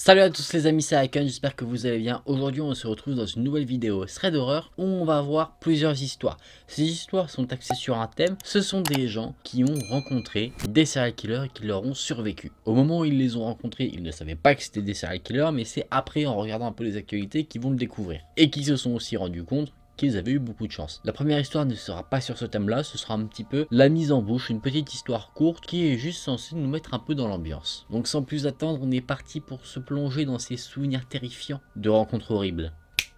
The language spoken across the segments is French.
Salut à tous les amis, c'est Icon, j'espère que vous allez bien. Aujourd'hui on se retrouve dans une nouvelle vidéo thread d'horreur où on va voir plusieurs histoires. Ces histoires sont axées sur un thème, ce sont des gens qui ont rencontré des serial killers et qui leur ont survécu. Au moment où ils les ont rencontrés, ils ne savaient pas que c'était des serial killers, mais c'est après en regardant un peu les actualités qu'ils vont le découvrir. Et qui se sont aussi rendus compte qu'ils avaient eu beaucoup de chance. La première histoire ne sera pas sur ce thème là, ce sera un petit peu la mise en bouche, une petite histoire courte qui est juste censée nous mettre un peu dans l'ambiance. Donc sans plus attendre, on est parti pour se plonger dans ces souvenirs terrifiants de rencontres horribles.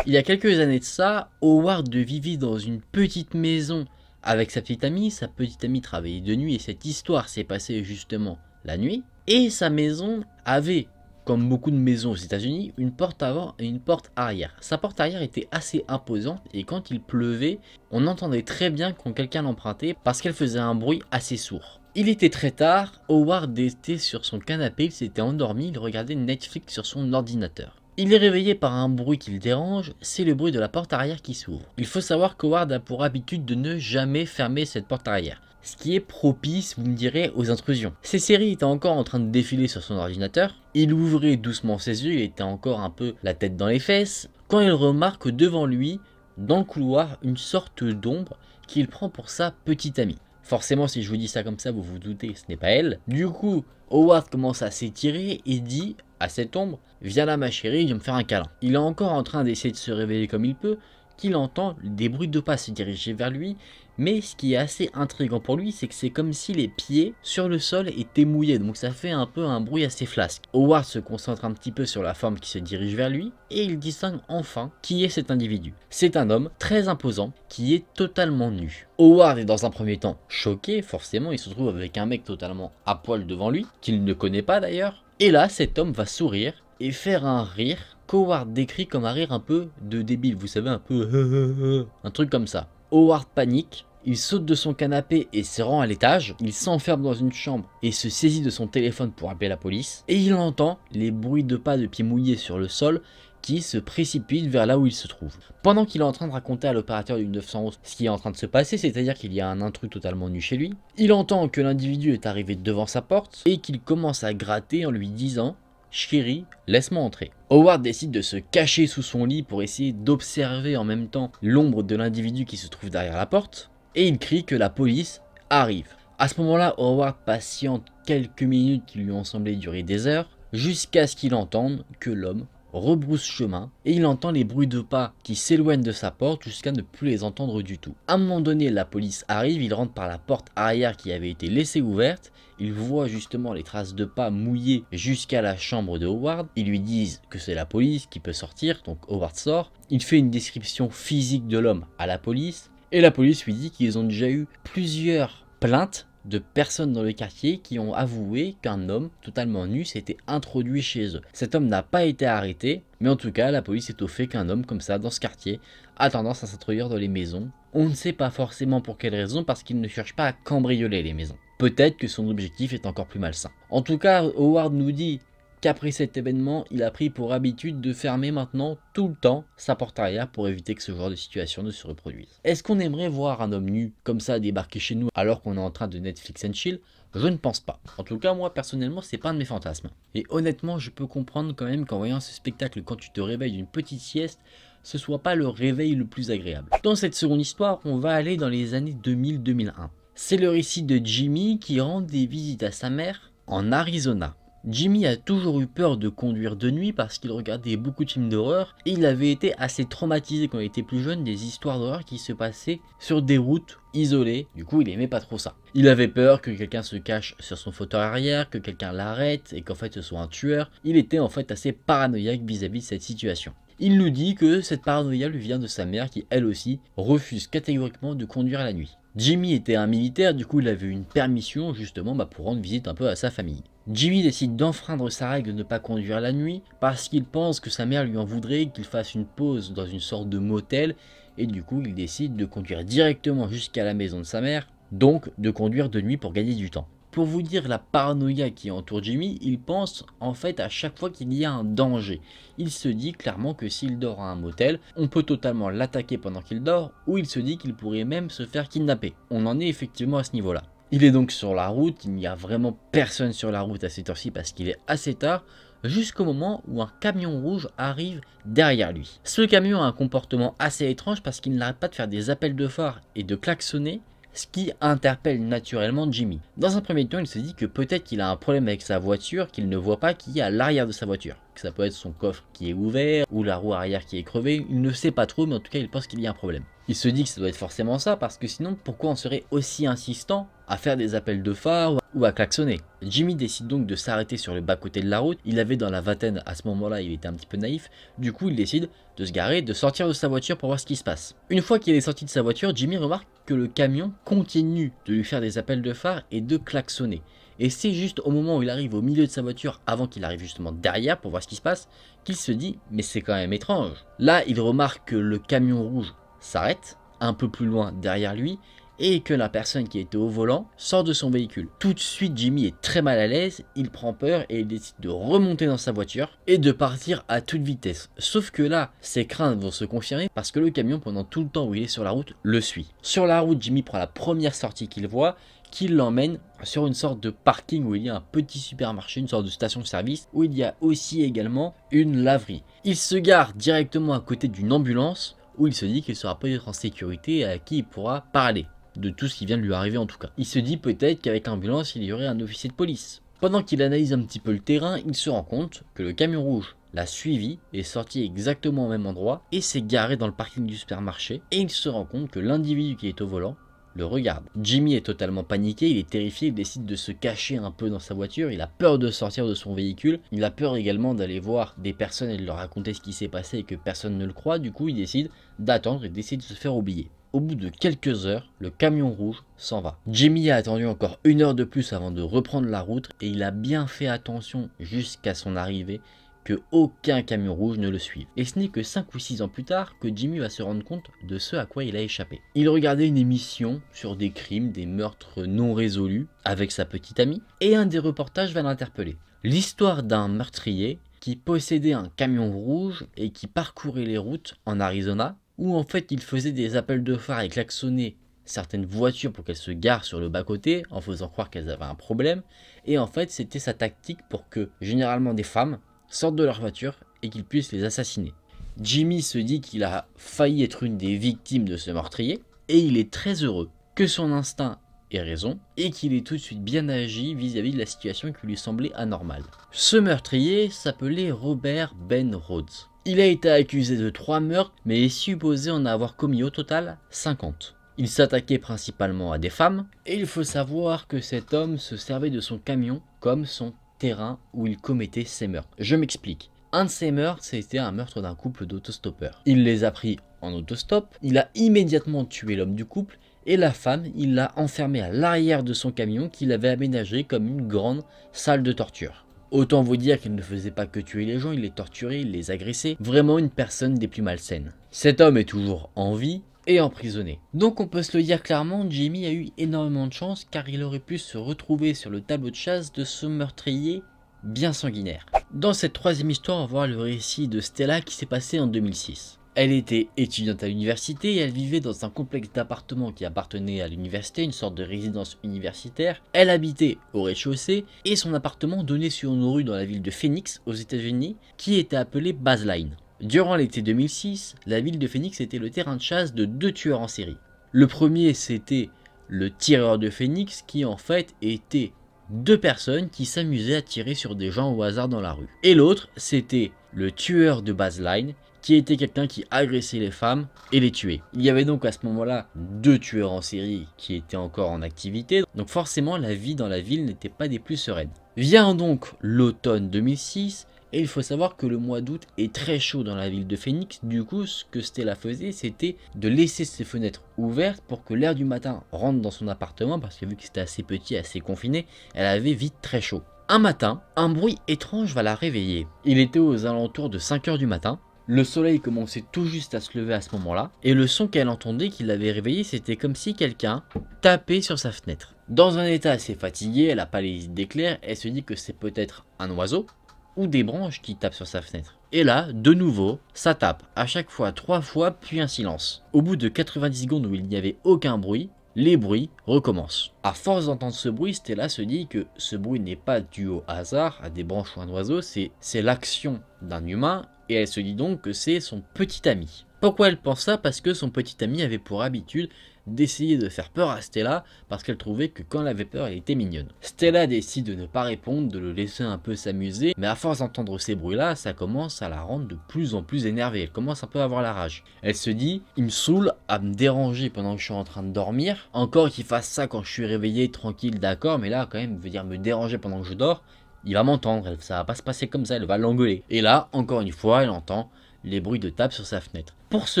Il y a quelques années de ça, Howard vivait dans une petite maison avec sa petite amie travaillait de nuit et cette histoire s'est passée justement la nuit. Et sa maison avait, comme beaucoup de maisons aux États-Unis, une porte avant et une porte arrière. Sa porte arrière était assez imposante et quand il pleuvait, on entendait très bien quand quelqu'un l'empruntait parce qu'elle faisait un bruit assez sourd. Il était très tard, Howard était sur son canapé, il s'était endormi, il regardait Netflix sur son ordinateur. Il est réveillé par un bruit qui le dérange, c'est le bruit de la porte arrière qui s'ouvre. Il faut savoir qu'Howard a pour habitude de ne jamais fermer cette porte arrière. Ce qui est propice, vous me direz, aux intrusions. Ses séries étaient encore en train de défiler sur son ordinateur. Il ouvrait doucement ses yeux, il était encore un peu la tête dans les fesses, quand il remarque devant lui, dans le couloir, une sorte d'ombre qu'il prend pour sa petite amie. Forcément, si je vous dis ça comme ça, vous vous doutez, ce n'est pas elle. Du coup, Howard commence à s'étirer et dit à cette ombre, viens là ma chérie, viens me faire un câlin. Il est encore en train d'essayer de se réveiller comme il peut, qu'il entend des bruits de pas se diriger vers lui, mais ce qui est assez intriguant pour lui, c'est que c'est comme si les pieds sur le sol étaient mouillés, donc ça fait un peu un bruit assez flasque. Howard se concentre un petit peu sur la forme qui se dirige vers lui, et il distingue enfin qui est cet individu. C'est un homme très imposant, qui est totalement nu. Howard est dans un premier temps choqué, forcément il se trouve avec un mec totalement à poil devant lui, qu'il ne connaît pas d'ailleurs, et là cet homme va sourire, et faire un rire qu'Howard décrit comme un rire un peu de débile, vous savez, un peu un truc comme ça. Howard panique, il saute de son canapé et se rend à l'étage, il s'enferme dans une chambre et se saisit de son téléphone pour appeler la police, et il entend les bruits de pas de pieds mouillés sur le sol qui se précipite vers là où il se trouve. Pendant qu'il est en train de raconter à l'opérateur du 911 ce qui est en train de se passer, c'est-à-dire qu'il y a un intrus totalement nu chez lui, il entend que l'individu est arrivé devant sa porte et qu'il commence à gratter en lui disant « Chérie, laisse-moi entrer ». Howard décide de se cacher sous son lit pour essayer d'observer en même temps l'ombre de l'individu qui se trouve derrière la porte, et il crie que la police arrive. À ce moment-là, Howard patiente quelques minutes qui lui ont semblé durer des heures, jusqu'à ce qu'il entende que l'homme rebrousse chemin et il entend les bruits de pas qui s'éloignent de sa porte jusqu'à ne plus les entendre du tout. À un moment donné, la police arrive, il rentre par la porte arrière qui avait été laissée ouverte, il voit justement les traces de pas mouillées jusqu'à la chambre de Howard, ils lui disent que c'est la police qui peut sortir, donc Howard sort, il fait une description physique de l'homme à la police et la police lui dit qu'ils ont déjà eu plusieurs plaintes de personnes dans le quartier qui ont avoué qu'un homme totalement nu s'était introduit chez eux. Cet homme n'a pas été arrêté, mais en tout cas la police est au fait qu'un homme comme ça dans ce quartier a tendance à s'introduire dans les maisons. On ne sait pas forcément pour quelle raison, parce qu'il ne cherche pas à cambrioler les maisons. Peut-être que son objectif est encore plus malsain. En tout cas, Howard nous dit qu'après cet événement, il a pris pour habitude de fermer maintenant tout le temps sa porte arrière pour éviter que ce genre de situation ne se reproduise. Est-ce qu'on aimerait voir un homme nu comme ça débarquer chez nous alors qu'on est en train de Netflix and chill? Je ne pense pas. En tout cas, moi personnellement, c'est pas un de mes fantasmes. Et honnêtement, je peux comprendre quand même qu'en voyant ce spectacle quand tu te réveilles d'une petite sieste, ce soit pas le réveil le plus agréable. Dans cette seconde histoire, on va aller dans les années 2000-2001. C'est le récit de Jimmy qui rend des visites à sa mère en Arizona. Jimmy a toujours eu peur de conduire de nuit parce qu'il regardait beaucoup de films d'horreur et il avait été assez traumatisé quand il était plus jeune des histoires d'horreur qui se passaient sur des routes isolées, du coup il aimait pas trop ça. Il avait peur que quelqu'un se cache sur son fauteuil arrière, que quelqu'un l'arrête et qu'en fait ce soit un tueur. Il était en fait assez paranoïaque vis-à-vis de cette situation. Il nous dit que cette paranoïa lui vient de sa mère qui elle aussi refuse catégoriquement de conduire la nuit. Jimmy était un militaire, du coup il avait une permission justement pour rendre visite un peu à sa famille. Jimmy décide d'enfreindre sa règle de ne pas conduire la nuit parce qu'il pense que sa mère lui en voudrait qu'il fasse une pause dans une sorte de motel et du coup il décide de conduire directement jusqu'à la maison de sa mère, donc de conduire de nuit pour gagner du temps. Pour vous dire la paranoïa qui entoure Jimmy, il pense en fait à chaque fois qu'il y a un danger. Il se dit clairement que s'il dort à un motel, on peut totalement l'attaquer pendant qu'il dort, ou il se dit qu'il pourrait même se faire kidnapper. On en est effectivement à ce niveau-là. Il est donc sur la route, il n'y a vraiment personne sur la route à cette heure-ci parce qu'il est assez tard, jusqu'au moment où un camion rouge arrive derrière lui. Ce camion a un comportement assez étrange parce qu'il n'arrête pas de faire des appels de phare et de klaxonner, ce qui interpelle naturellement Jimmy. Dans un premier temps, il se dit que peut-être qu'il a un problème avec sa voiture qu'il ne voit pas qui est à l'arrière de sa voiture. Que ça peut être son coffre qui est ouvert ou la roue arrière qui est crevée, il ne sait pas trop, mais en tout cas il pense qu'il y a un problème. Il se dit que ça doit être forcément ça parce que sinon pourquoi on serait aussi insistant à faire des appels de phare ou à klaxonner. Jimmy décide donc de s'arrêter sur le bas-côté de la route. Il avait dans la vingtaine à ce moment-là, il était un petit peu naïf. Du coup, il décide de se garer, de sortir de sa voiture pour voir ce qui se passe. Une fois qu'il est sorti de sa voiture, Jimmy remarque que le camion continue de lui faire des appels de phare et de klaxonner. Et c'est juste au moment où il arrive au milieu de sa voiture, avant qu'il arrive justement derrière pour voir ce qui se passe, qu'il se dit « mais c'est quand même étrange ». Là, il remarque que le camion rouge s'arrête, un peu plus loin derrière lui, et que la personne qui était au volant sort de son véhicule. Tout de suite, Jimmy est très mal à l'aise, il prend peur et il décide de remonter dans sa voiture et de partir à toute vitesse. Sauf que là, ses craintes vont se confirmer parce que le camion, pendant tout le temps où il est sur la route, le suit. Sur la route, Jimmy prend la première sortie qu'il voit, qui l'emmène sur une sorte de parking où il y a un petit supermarché, une sorte de station-service, où il y a aussi également une laverie. Il se gare directement à côté d'une ambulance, où il se dit qu'il sera peut-être en sécurité et à qui il pourra parler de tout ce qui vient de lui arriver en tout cas. Il se dit peut-être qu'avec l'ambulance, il y aurait un officier de police. Pendant qu'il analyse un petit peu le terrain, il se rend compte que le camion rouge l'a suivi, est sorti exactement au même endroit et s'est garé dans le parking du supermarché. Et il se rend compte que l'individu qui est au volant le regarde. Jimmy est totalement paniqué, il est terrifié, il décide de se cacher un peu dans sa voiture, il a peur de sortir de son véhicule, il a peur également d'aller voir des personnes et de leur raconter ce qui s'est passé et que personne ne le croit. Du coup, il décide d'attendre et d'essayer de se faire oublier. Au bout de quelques heures, le camion rouge s'en va. Jimmy a attendu encore 1 heure de plus avant de reprendre la route et il a bien fait attention jusqu'à son arrivée que aucun camion rouge ne le suive. Et ce n'est que 5 ou 6 ans plus tard que Jimmy va se rendre compte de ce à quoi il a échappé. Il regardait une émission sur des crimes, des meurtres non résolus avec sa petite amie et un des reportages va l'interpeller. L'histoire d'un meurtrier qui possédait un camion rouge et qui parcourait les routes en Arizona, où en fait il faisait des appels de phare et klaxonnait certaines voitures pour qu'elles se garent sur le bas-côté en faisant croire qu'elles avaient un problème. Et en fait c'était sa tactique pour que généralement des femmes sortent de leur voiture et qu'ils puissent les assassiner. Jimmy se dit qu'il a failli être une des victimes de ce meurtrier et il est très heureux que son instinct ait raison et qu'il ait tout de suite bien agi vis-à-vis de la situation qui lui semblait anormale. Ce meurtrier s'appelait Robert Ben Rhodes. Il a été accusé de 3 meurtres mais est supposé en avoir commis au total 50. Il s'attaquait principalement à des femmes et il faut savoir que cet homme se servait de son camion comme son terrain où il commettait ses meurtres. Je m'explique. Un de ces meurtres, c'était un meurtre d'un couple d'autostoppeurs. Il les a pris en autostop, il a immédiatement tué l'homme du couple et la femme, il l'a enfermée à l'arrière de son camion qu'il avait aménagé comme une grande salle de torture. Autant vous dire qu'il ne faisait pas que tuer les gens, il les torturait, il les agressait. Vraiment une personne des plus malsaines. Cet homme est toujours en vie et emprisonné. Donc on peut se le dire clairement, Jimmy a eu énormément de chance car il aurait pu se retrouver sur le tableau de chasse de ce meurtrier bien sanguinaire. Dans cette troisième histoire, on va voir le récit de Stella qui s'est passé en 2006. Elle était étudiante à l'université et elle vivait dans un complexe d'appartements qui appartenait à l'université, une sorte de résidence universitaire. Elle habitait au rez-de-chaussée et son appartement donnait sur une rue dans la ville de Phoenix, aux États-Unis, qui était appelée Baseline. Durant l'été 2006, la ville de Phoenix était le terrain de chasse de 2 tueurs en série. Le premier, c'était le tireur de Phoenix qui en fait était 2 personnes qui s'amusaient à tirer sur des gens au hasard dans la rue. Et l'autre, c'était le tueur de Baseline qui était quelqu'un qui agressait les femmes et les tuait. Il y avait donc à ce moment-là 2 tueurs en série qui étaient encore en activité, donc forcément la vie dans la ville n'était pas des plus sereines. Vient donc l'automne 2006, et il faut savoir que le mois d'août est très chaud dans la ville de Phoenix. Du coup, ce que Stella faisait, c'était de laisser ses fenêtres ouvertes pour que l'air du matin rentre dans son appartement, parce que vu que c'était assez petit, assez confiné, elle avait vite très chaud. Un matin, un bruit étrange va la réveiller. Il était aux alentours de 5 h du matin. Le soleil commençait tout juste à se lever à ce moment-là, et le son qu'elle entendait qui l'avait réveillée, c'était comme si quelqu'un tapait sur sa fenêtre. Dans un état assez fatigué, elle n'a pas les idées claires, elle se dit que c'est peut-être un oiseau, ou des branches qui tapent sur sa fenêtre. Et là, de nouveau, ça tape, à chaque fois 3 fois, puis un silence. Au bout de 90 secondes où il n'y avait aucun bruit, les bruits recommencent. À force d'entendre ce bruit, Stella se dit que ce bruit n'est pas dû au hasard, à des branches ou un oiseau, c'est l'action d'un humain, et elle se dit donc que c'est son petit ami. Pourquoi elle pense ça? Parce que son petit ami avait pour habitude d'essayer de faire peur à Stella parce qu'elle trouvait que quand elle avait peur, elle était mignonne. Stella décide de ne pas répondre, de le laisser un peu s'amuser, mais à force d'entendre ces bruits-là, ça commence à la rendre de plus en plus énervée. Elle commence un peu à avoir la rage. Elle se dit, il me saoule à me déranger pendant que je suis en train de dormir. Encore qu'il fasse ça quand je suis réveillé, tranquille, d'accord, mais là quand même, veut dire me déranger pendant que je dors. Il va m'entendre, ça va pas se passer comme ça, elle va l'engueuler. Et là, encore une fois, elle entend les bruits de tape sur sa fenêtre. Pour se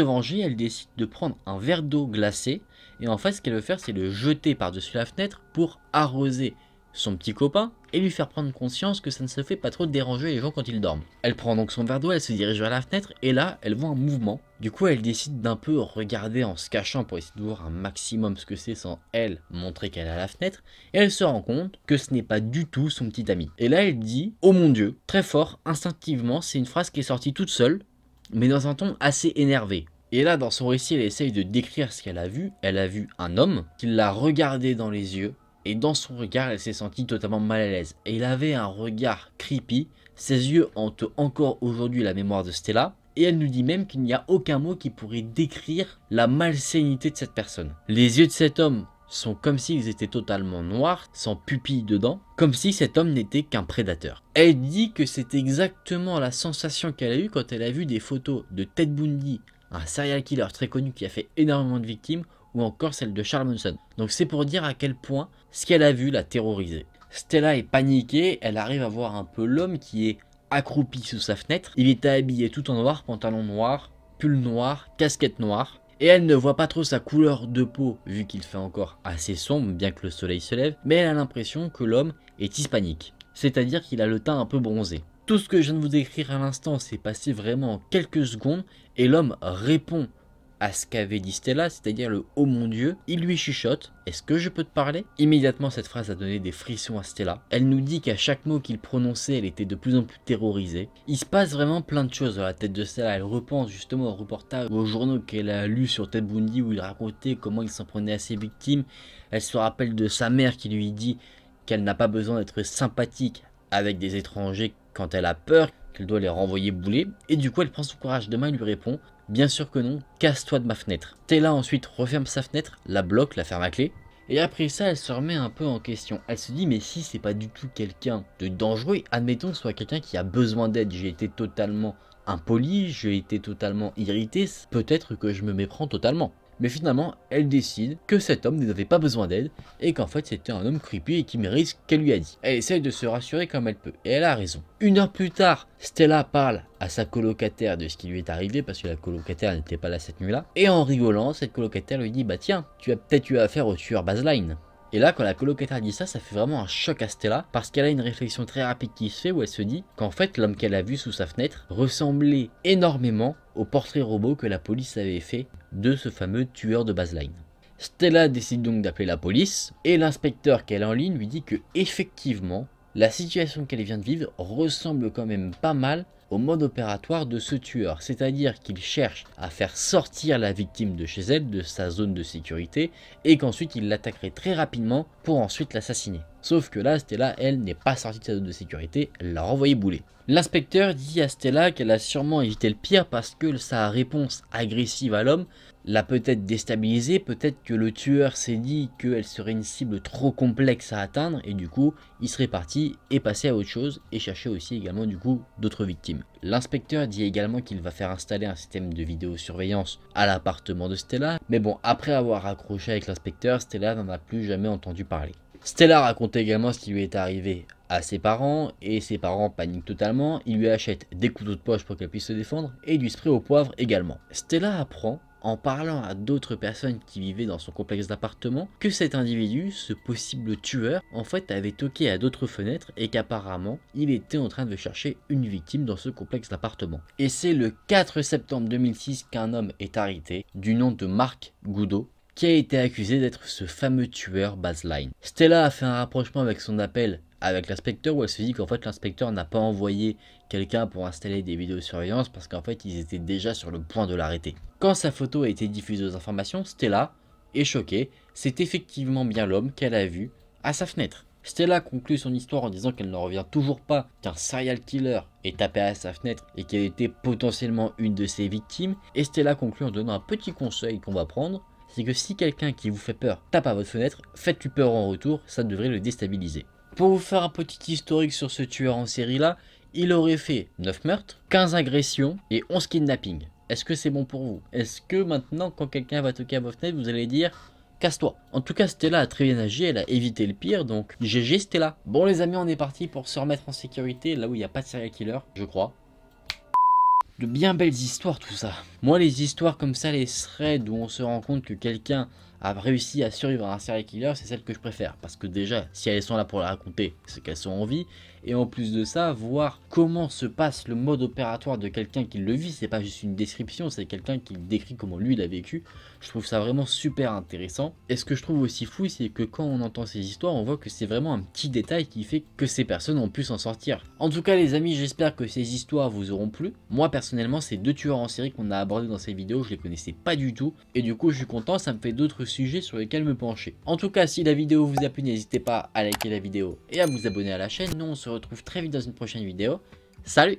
venger, elle décide de prendre un verre d'eau glacée et en fait ce qu'elle veut faire c'est le jeter par-dessus la fenêtre pour arroser son petit copain et lui faire prendre conscience que ça ne se fait pas trop de déranger les gens quand ils dorment. Elle prend donc son verre d'eau, elle se dirige vers la fenêtre et là elle voit un mouvement. Du coup elle décide d'un peu regarder en se cachant pour essayer de voir un maximum ce que c'est sans elle montrer qu'elle est à la fenêtre et elle se rend compte que ce n'est pas du tout son petit ami. Et là elle dit « Oh mon Dieu !» très fort, instinctivement, c'est une phrase qui est sortie toute seule mais dans un ton assez énervé. Et là, dans son récit, elle essaye de décrire ce qu'elle a vu. Elle a vu un homme qui l'a regardé dans les yeux. Et dans son regard, elle s'est sentie totalement mal à l'aise. Et il avait un regard creepy. Ses yeux hantent encore aujourd'hui la mémoire de Stella. Et elle nous dit même qu'il n'y a aucun mot qui pourrait décrire la malsénité de cette personne. Les yeux de cet homme sont comme s'ils étaient totalement noirs, sans pupille dedans, comme si cet homme n'était qu'un prédateur. Elle dit que c'est exactement la sensation qu'elle a eue quand elle a vu des photos de Ted Bundy, un serial killer très connu qui a fait énormément de victimes, ou encore celle de Charles Manson. Donc c'est pour dire à quel point ce qu'elle a vu l'a terrorisée. Stella est paniquée, elle arrive à voir un peu l'homme qui est accroupi sous sa fenêtre. Il était habillé tout en noir, pantalon noir, pull noir, casquette noire. Et elle ne voit pas trop sa couleur de peau vu qu'il fait encore assez sombre bien que le soleil se lève, mais elle a l'impression que l'homme est hispanique, c'est-à-dire qu'il a le teint un peu bronzé. Tout ce que je viens de vous décrire à l'instant s'est passé vraiment en quelques secondes et l'homme répond à ce qu'avait dit Stella, c'est-à-dire le « oh mon Dieu », il lui chuchote « est-ce que je peux te parler ?» Immédiatement cette phrase a donné des frissons à Stella. Elle nous dit qu'à chaque mot qu'il prononçait, elle était de plus en plus terrorisée. Il se passe vraiment plein de choses dans la tête de Stella. Elle repense justement au reportage ou aux journaux qu'elle a lu sur Ted Bundy où il racontait comment il s'en prenait à ses victimes. Elle se rappelle de sa mère qui lui dit qu'elle n'a pas besoin d'être sympathique avec des étrangers quand elle a peur, qu'elle doit les renvoyer bouler. Et du coup elle prend son courage de main et lui répond « bien sûr que non, casse-toi de ma fenêtre ». Stella ensuite referme sa fenêtre, la bloque, la ferme à clé. Et après ça, elle se remet un peu en question. Elle se dit, mais si c'est pas du tout quelqu'un de dangereux, admettons que ce soit quelqu'un qui a besoin d'aide. J'ai été totalement impoli, j'ai été totalement irrité, peut-être que je me méprends totalement. Mais finalement, elle décide que cet homme n'avait pas besoin d'aide et qu'en fait c'était un homme creepy et qui mérite ce qu'elle lui a dit. Elle essaye de se rassurer comme elle peut et elle a raison. Une heure plus tard, Stella parle à sa colocataire de ce qui lui est arrivé parce que la colocataire n'était pas là cette nuit-là. Et en rigolant, cette colocataire lui dit « bah tiens, tu as peut-être eu affaire au tueur Baseline ». Et là, quand la colocataire dit ça, ça fait vraiment un choc à Stella parce qu'elle a une réflexion très rapide qui se fait où elle se dit qu'en fait l'homme qu'elle a vu sous sa fenêtre ressemblait énormément au portrait robot que la police avait fait de ce fameux tueur de Baseline. Stella décide donc d'appeler la police et l'inspecteur qu'elle a en ligne lui dit que effectivement la situation qu'elle vient de vivre ressemble quand même pas mal au mode opératoire de ce tueur, c'est-à-dire qu'il cherche à faire sortir la victime de chez elle, de sa zone de sécurité, et qu'ensuite il l'attaquerait très rapidement pour ensuite l'assassiner. Sauf que là, Stella, elle, n'est pas sortie de sa zone de sécurité, elle l'a renvoyé bouler. L'inspecteur dit à Stella qu'elle a sûrement évité le pire parce que sa réponse agressive à l'homme l'a peut-être déstabilisée, peut-être que le tueur s'est dit qu'elle serait une cible trop complexe à atteindre et du coup il serait parti et passé à autre chose et chercher aussi également du coup d'autres victimes. L'inspecteur dit également qu'il va faire installer un système de vidéosurveillance à l'appartement de Stella, mais bon, après avoir raccroché avec l'inspecteur, Stella n'en a plus jamais entendu parler. Stella raconte également ce qui lui est arrivé à ses parents et ses parents paniquent totalement, ils lui achètent des couteaux de poche pour qu'elle puisse se défendre et du spray au poivre également. Stella apprend en parlant à d'autres personnes qui vivaient dans son complexe d'appartements que cet individu, ce possible tueur, en fait avait toqué à d'autres fenêtres et qu'apparemment il était en train de chercher une victime dans ce complexe d'appartements. Et c'est le 4 septembre 2006 qu'un homme est arrêté du nom de Mark Goodot qui a été accusé d'être ce fameux tueur Baseline. Stella a fait un rapprochement avec son appel avec l'inspecteur où elle se dit qu'en fait l'inspecteur n'a pas envoyé quelqu'un pour installer des vidéosurveillance parce qu'en fait ils étaient déjà sur le point de l'arrêter. Quand sa photo a été diffusée aux informations, Stella et choquée, c'est effectivement bien l'homme qu'elle a vu à sa fenêtre. Stella conclut son histoire en disant qu'elle n'en revient toujours pas qu'un serial killer ait tapé à sa fenêtre et qu'elle était potentiellement une de ses victimes. Et Stella conclut en donnant un petit conseil qu'on va prendre, c'est que si quelqu'un qui vous fait peur tape à votre fenêtre, faites-lui peur en retour, ça devrait le déstabiliser. Pour vous faire un petit historique sur ce tueur en série là, il aurait fait 9 meurtres, 15 agressions et 11 kidnappings. Est-ce que c'est bon pour vous? Est-ce que maintenant quand quelqu'un va toquer à votre fenêtre, vous allez dire casse-toi? En tout cas, Stella a très bien agi, elle a évité le pire, donc GG Stella. Bon les amis, on est parti pour se remettre en sécurité, là où il n'y a pas de serial killer, je crois. De bien belles histoires tout ça. Moi les histoires comme ça, les threads où on se rend compte que quelqu'un a réussi à survivre à un serial killer, c'est celle que je préfère. Parce que déjà, si elles sont là pour la raconter, c'est qu'elles sont en vie. Et en plus de ça, voir comment se passe le mode opératoire de quelqu'un qui le vit, c'est pas juste une description, c'est quelqu'un qui décrit comment lui il a vécu. Je trouve ça vraiment super intéressant. Et ce que je trouve aussi fou, c'est que quand on entend ces histoires, on voit que c'est vraiment un petit détail qui fait que ces personnes ont pu s'en sortir. En tout cas les amis, j'espère que ces histoires vous auront plu. Moi personnellement, ces deux tueurs en série qu'on a abordés dans ces vidéos, je les connaissais pas du tout. Et du coup je suis content, ça me fait d'autres sujets sur lesquels me pencher. En tout cas, si la vidéo vous a plu, n'hésitez pas à liker la vidéo et à vous abonner à la chaîne. Nous on se retrouve très vite dans une prochaine vidéo. Salut!